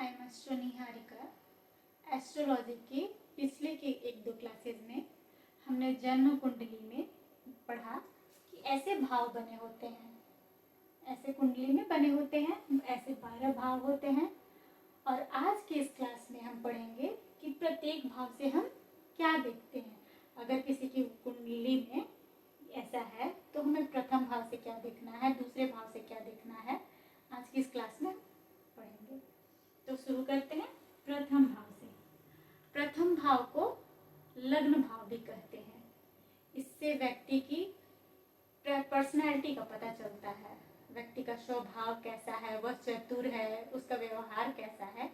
I am astro Niharika. Astrology के पिछले के 1-2 क्लासेस में हमने जन्म कुंडली में पढ़ा कि ऐसे भाव बने होते हैं, ऐसे कुंडली में बने होते हैं, ऐसे 12 भाव होते हैं। और आज के इस क्लास में हम पढ़ेंगे कि प्रत्येक भाव से हम क्या देखते हैं। अगर किसी की कुंडली में ऐसा है तो हमें प्रथम भाव से क्या देखना है, दूसरे भाव से क्या देखना है, आज की इस क्लास में पढ़ेंगे। तो शुरू करते हैं प्रथम भाव से। प्रथम भाव को लग्न भाव भी कहते हैं। इससे व्यक्ति की पर्सनैलिटी का पता चलता है, व्यक्ति का स्वभाव कैसा है, वह चतुर है, उसका व्यवहार कैसा है,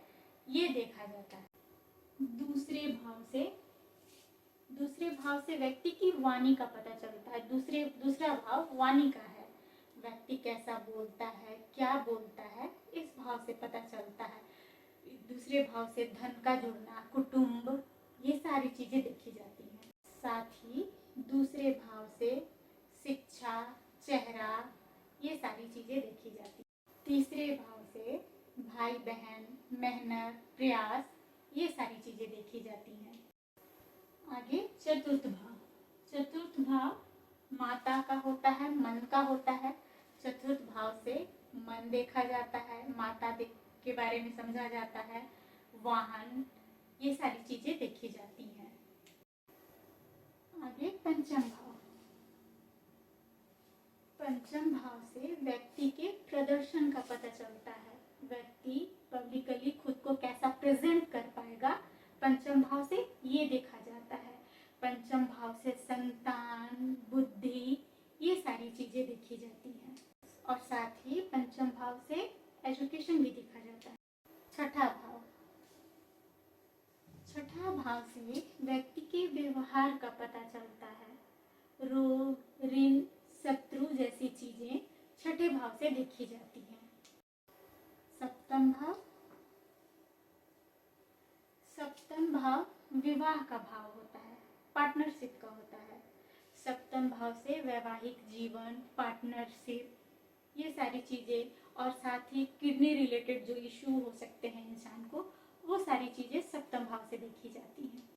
ये देखा जाता है। दूसरे भाव से व्यक्ति की वाणी का पता चलता है। दूसरा भाव वाणी का है, व्यक्ति कैसा बोलता है, क्या बोलता है, इस भाव से पता चलता है। दूसरे भाव से धन का जुड़ना, कुटुंब, ये सारी चीजें देखी जाती हैं। साथ ही दूसरे भाव से शिक्षा, चेहरा, ये सारी चीजें देखी जाती हैं। तीसरे भाव से भाई बहन, मेहनत, प्रयास, ये सारी चीजें देखी जाती हैं। आगे चतुर्थ भाव माता का होता है, मन का होता है। चतुर्थ भाव से मन देखा जाता है, माता के बारे में समझा जाता है, वाहन, ये सारी चीजें देखी जाती हैं। आगे पंचम भाव से व्यक्ति के प्रदर्शन का पता चलता है। व्यक्ति पब्लिकली खुद को कैसा प्रेजेंट कर पाएगा, पंचम भाव से ये देखा जाता है। पंचम भाव से संतान, बुद्धि, ये सारी चीजें देखी जाती हैं। और साथ ही पंचम भाव से एजुकेशन भी देखा जाता है। छठा भाव से व्यक्ति के व्यवहार का पता चलता है। रोग, ऋण, शत्रु जैसी चीजें छठे भाव से देखी जाती हैं। सप्तम भाव विवाह का भाव होता है, पार्टनरशिप का होता है। सप्तम भाव से वैवाहिक जीवन, पार्टनरशिप, ये सारी चीजें, और साथ ही किडनी रिलेटेड जो इशू हो सकते हैं इंसान को, वो सारी चीजें सप्तम भाव से देखी जाती हैं।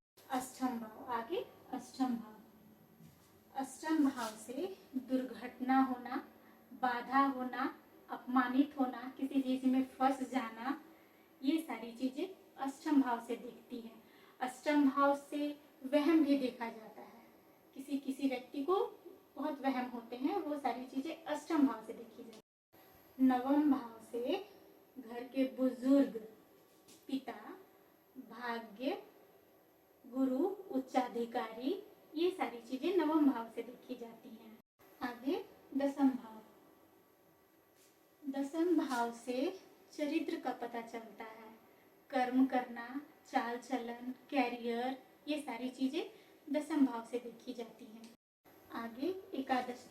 अष्टम भाव से दुर्घटना होना, बाधा होना, अपमानित होना, किसी चीज में फंस जाना, ये सारी चीजें अष्टम भाव से दिखती हैं। अष्टम भाव से वहम भी देखा जाता है। किसी व्यक्ति को बहुत वहम होते हैं, वो सारी चीजें अष्टम भाव से देखी जाती हैं। नवम भाव से घर के बुजुर्ग, पिता, भाग्य, गुरु, उच्चाधिकारी, ये सारी चीजें नवम भाव से देखी जाती हैं। आगे दसम भाव से चरित्र का पता चलता है। कर्म करना, चाल चलन, कैरियर, ये सारी चीजें दसम भाव से देखी जाती हैं। आगे एकादश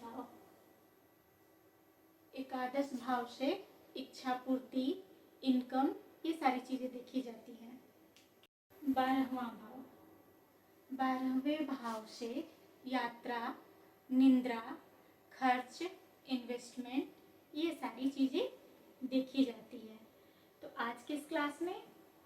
भाव से इच्छा पूर्ति, इनकम, ये सारी चीजें देखी जाती हैं। 12वें भाव से यात्रा, निंद्रा, खर्च, इन्वेस्टमेंट, ये सारी चीजें देखी जाती है। तो आज के इस क्लास में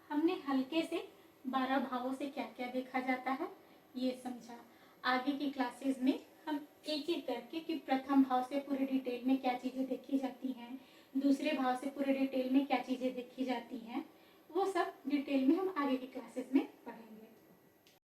हमने हल्के से 12 भावों से क्या क्या देखा जाता है ये समझा। आगे की क्लासेस में हम एक एक करके कि प्रथम भाव से पूरी डिटेल में क्या चीजें देखी जाती हैं, दूसरे भाव से पूरे डिटेल में क्या चीजें देखी जाती हैं, वो सब डिटेल में हम आगे की क्लासेस में